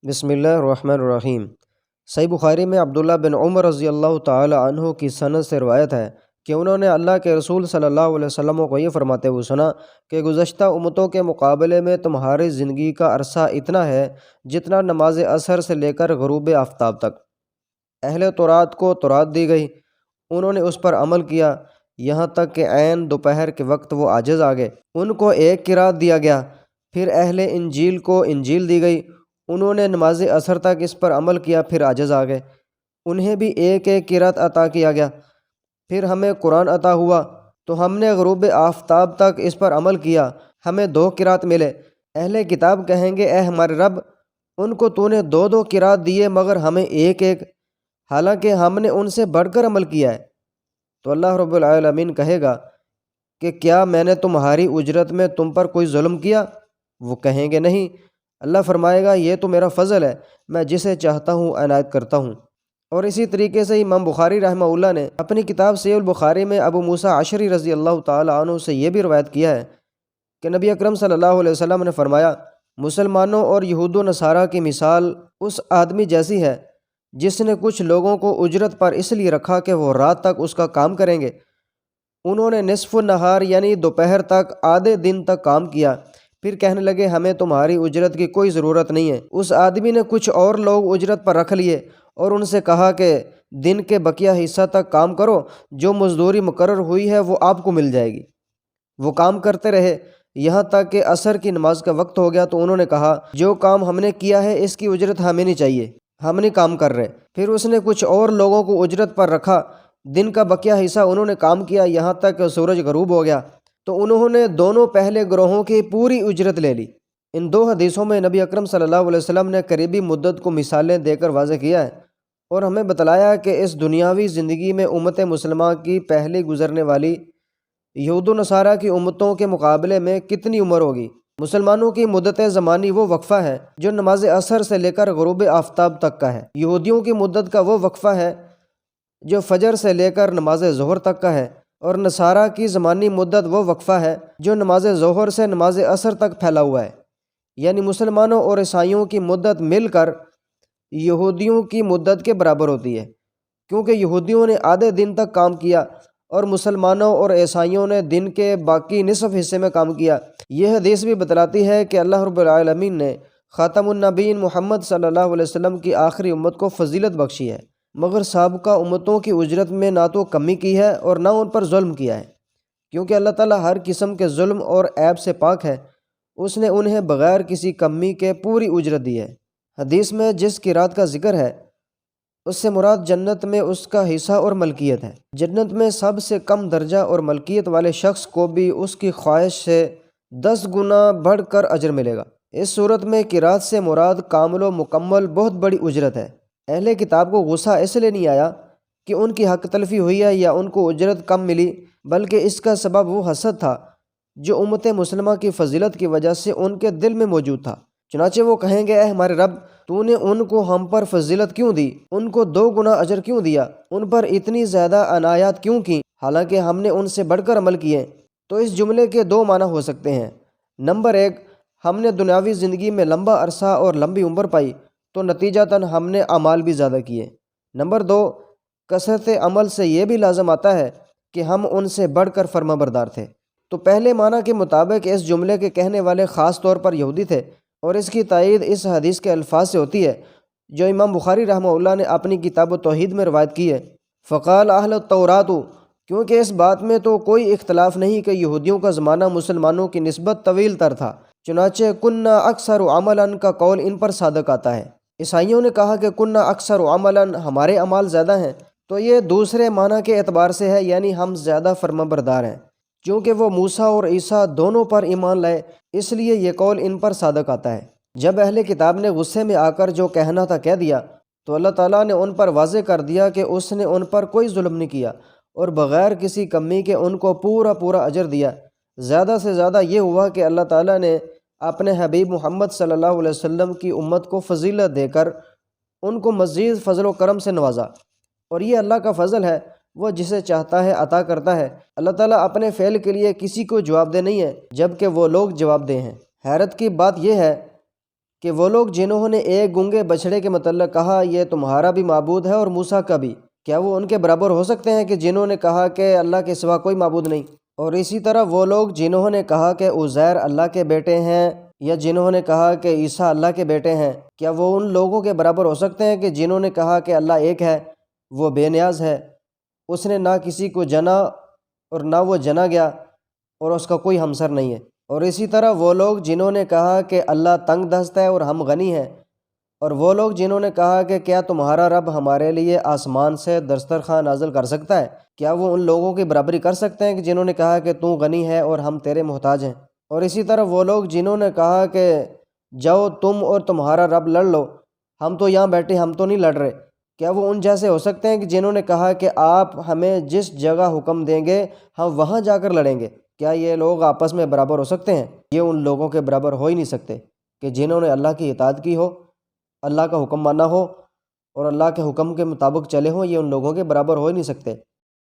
بسم اللہ الرحمن الرحیم۔ صحیح بخاری میں عبداللہ بن عمر رضی اللہ تعالی عنہ کی سند سے روایت ہے کہ انہوں نے اللہ کے رسول صلی اللہ علیہ وسلم کو یہ فرماتے ہوئے سنا کہ گزشتہ امتوں کے مقابلے میں تمہاری زندگی کا عرصہ اتنا ہے جتنا نماز عصر سے لے کر غروب آفتاب تک۔ اہل تورات کو تورات دی گئی، انہوں نے اس پر عمل کیا یہاں تک کہ عین دوپہر کے وقت وہ عاجز آ گئے، ان کو ایک قرات دیا گیا۔ پھر اہل انجیل کو انجیل دی گئی، انہوں نے نماز عصر تک اس پر عمل کیا، پھر عاجز آ گئے، انہیں بھی ایک ایک قرات عطا کیا گیا۔ پھر ہمیں قرآن عطا ہوا تو ہم نے غروب آفتاب تک اس پر عمل کیا، ہمیں 2 قرات ملے۔ اہل کتاب کہیں گے اے ہمارے رب، ان کو تو نے 2 قرات دیے مگر ہمیں ایک ایک، حالانکہ ہم نے ان سے بڑھ کر عمل کیا ہے۔ تو اللہ رب العالمین کہے گا کہ کیا میں نے تمہاری اجرت میں تم پر کوئی ظلم کیا؟ وہ کہیں گے نہیں۔ اللہ فرمائے گا یہ تو میرا فضل ہے، میں جسے چاہتا ہوں عنایت کرتا ہوں۔ اور اسی طریقے سے امام بخاری رحمہ اللہ نے اپنی کتاب صحیح البخاری میں ابو موسیٰ عشری رضی اللہ تعالی عنہ سے یہ بھی روایت کیا ہے کہ نبی اکرم صلی اللہ علیہ وسلم نے فرمایا، مسلمانوں اور یہود و نصارہ کی مثال اس آدمی جیسی ہے جس نے کچھ لوگوں کو اجرت پر اس لیے رکھا کہ وہ رات تک اس کا کام کریں گے۔ انہوں نے نصف النہار یعنی دوپہر تک آدھے دن تک کام کیا، پھر کہنے لگے ہمیں تمہاری اجرت کی کوئی ضرورت نہیں ہے۔ اس آدمی نے کچھ اور لوگ اجرت پر رکھ لیے اور ان سے کہا کہ دن کے بقیہ حصہ تک کام کرو، جو مزدوری مقرر ہوئی ہے وہ آپ کو مل جائے گی۔ وہ کام کرتے رہے یہاں تک کہ عصر کی نماز کا وقت ہو گیا، تو انہوں نے کہا جو کام ہم نے کیا ہے اس کی اجرت ہمیں نہیں چاہیے، ہم نہیں کام کر رہے۔ پھر اس نے کچھ اور لوگوں کو اجرت پر رکھا، دن کا بقیہ حصہ انہوں نے کام کیا یہاں تک کہ سورج غروب ہو گیا، تو انہوں نے دونوں پہلے گروہوں کی پوری اجرت لے لی۔ ان 2 حدیثوں میں نبی اکرم صلی اللہ علیہ وسلم نے قریبی مدت کو مثالیں دے کر واضح کیا ہے اور ہمیں بتلایا کہ اس دنیاوی زندگی میں امت مسلمہ کی پہلی گزرنے والی یہود و نصارہ کی امتوں کے مقابلے میں کتنی عمر ہوگی۔ مسلمانوں کی مدت زمانی وہ وقفہ ہے جو نماز عصر سے لے کر غروب آفتاب تک کا ہے، یہودیوں کی مدت کا وہ وقفہ ہے جو فجر سے لے کر نماز ظہر تک کا ہے، اور نصارہ کی زمانی مدت وہ وقفہ ہے جو نماز ظہر سے نماز عصر تک پھیلا ہوا ہے۔ یعنی مسلمانوں اور عیسائیوں کی مدت مل کر یہودیوں کی مدت کے برابر ہوتی ہے، کیونکہ یہودیوں نے آدھے دن تک کام کیا اور مسلمانوں اور عیسائیوں نے دن کے باقی نصف حصے میں کام کیا۔ یہ حدیث بھی بتلاتی ہے کہ اللہ رب العالمین نے خاتم النبیین محمد صلی اللہ علیہ وسلم کی آخری امت کو فضیلت بخشی ہے، مگر سابقہ امتوں کی اجرت میں نہ تو کمی کی ہے اور نہ ان پر ظلم کیا ہے، کیونکہ اللہ تعالیٰ ہر قسم کے ظلم اور عیب سے پاک ہے۔ اس نے انہیں بغیر کسی کمی کے پوری اجرت دی ہے۔ حدیث میں جس قرات کا ذکر ہے اس سے مراد جنت میں اس کا حصہ اور ملکیت ہے۔ جنت میں سب سے کم درجہ اور ملکیت والے شخص کو بھی اس کی خواہش سے 10 گنا بڑھ کر اجر ملے گا۔ اس صورت میں قرات سے مراد کامل و مکمل بہت بڑی اجرت ہے۔ اہل کتاب کو غصہ اس لیے نہیں آیا کہ ان کی حق تلفی ہوئی ہے یا ان کو اجرت کم ملی، بلکہ اس کا سبب وہ حسد تھا جو امت مسلمہ کی فضیلت کی وجہ سے ان کے دل میں موجود تھا۔ چنانچہ وہ کہیں گے اے ہمارے رب، تو نے ان کو ہم پر فضیلت کیوں دی، ان کو 2 گنا اجر کیوں دیا، ان پر اتنی زیادہ عنایات کیوں کی، حالانکہ ہم نے ان سے بڑھ کر عمل کیے۔ تو اس جملے کے 2 معنی ہو سکتے ہیں۔ نمبر 1، ہم نے دنیاوی زندگی میں لمبا عرصہ اور لمبی عمر پائی تو نتیجتاً ہم نے اعمال بھی زیادہ کیے۔ نمبر 2، کثرت عمل سے یہ بھی لازم آتا ہے کہ ہم ان سے بڑھ کر فرما بردار تھے۔ تو پہلے معنی کے مطابق اس جملے کے کہنے والے خاص طور پر یہودی تھے، اور اس کی تائید اس حدیث کے الفاظ سے ہوتی ہے جو امام بخاری رحمہ اللہ نے اپنی کتاب التوحید میں روایت کی ہے، فقال اہل التورات، کیونکہ اس بات میں تو کوئی اختلاف نہیں کہ یہودیوں کا زمانہ مسلمانوں کی نسبت طویل تر تھا، چنانچہ کننا اکثر عملاً کا قول ان پر صادق آتا ہے۔ عیسائیوں نے کہا کہ کننا اکثر عملاً، ہمارے اعمال زیادہ ہیں، تو یہ دوسرے معنی کے اعتبار سے ہے، یعنی ہم زیادہ فرما بردار ہیں، کیونکہ وہ موسیٰ اور عیسیٰ دونوں پر ایمان لائے، اس لیے یہ قول ان پر صادق آتا ہے۔ جب اہل کتاب نے غصے میں آ کر جو کہنا تھا کہہ دیا تو اللہ تعالیٰ نے ان پر واضح کر دیا کہ اس نے ان پر کوئی ظلم نہیں کیا اور بغیر کسی کمی کے ان کو پورا اجر دیا۔ زیادہ سے زیادہ یہ ہوا کہ اللہ تعالیٰ نے اپنے حبیب محمد صلی اللہ علیہ وسلم کی امت کو فضیلت دے کر ان کو مزید فضل و کرم سے نوازا، اور یہ اللہ کا فضل ہے، وہ جسے چاہتا ہے عطا کرتا ہے۔ اللہ تعالیٰ اپنے فعل کے لیے کسی کو جواب دہ نہیں ہے، جبکہ وہ لوگ جواب دہ ہیں۔ حیرت کی بات یہ ہے کہ وہ لوگ جنہوں نے ایک گونگے بچڑے کے متعلق کہا یہ تمہارا بھی معبود ہے اور موسیٰ کا بھی، کیا وہ ان کے برابر ہو سکتے ہیں کہ جنہوں نے کہا کہ اللہ کے سوا کوئی معبود نہیں؟ اور اسی طرح وہ لوگ جنہوں نے کہا کہ عزیر اللہ کے بیٹے ہیں یا جنہوں نے کہا کہ عیسیٰ اللہ کے بیٹے ہیں، کیا وہ ان لوگوں کے برابر ہو سکتے ہیں کہ جنہوں نے کہا کہ اللہ ایک ہے، وہ بے نیاز ہے، اس نے نہ کسی کو جنا اور نہ وہ جنا گیا اور اس کا کوئی ہمسر نہیں ہے؟ اور اسی طرح وہ لوگ جنہوں نے کہا کہ اللہ تنگ دست ہے اور ہم غنی ہیں، اور وہ لوگ جنہوں نے کہا کہ کیا تمہارا رب ہمارے لیے آسمان سے دسترخواں نازل کر سکتا ہے، کیا وہ ان لوگوں کی برابری کر سکتے ہیں کہ جنہوں نے کہا کہ تو غنی ہے اور ہم تیرے محتاج ہیں؟ اور اسی طرح وہ لوگ جنہوں نے کہا کہ جاؤ تم اور تمہارا رب لڑ لو، ہم تو یہاں بیٹھے، ہم تو نہیں لڑ رہے، کیا وہ ان جیسے ہو سکتے ہیں کہ جنہوں نے کہا کہ آپ ہمیں جس جگہ حکم دیں گے ہم وہاں جا کر لڑیں گے؟ کیا یہ لوگ آپس میں برابر ہو سکتے ہیں؟ یہ ان لوگوں کے برابر ہو ہی نہیں سکتے کہ جنہوں نے اللہ کی اطاعت کی ہو، اللہ کا حکم مانا ہو اور اللہ کے حکم کے مطابق چلے ہوں، یہ ان لوگوں کے برابر ہو ہی نہیں سکتے۔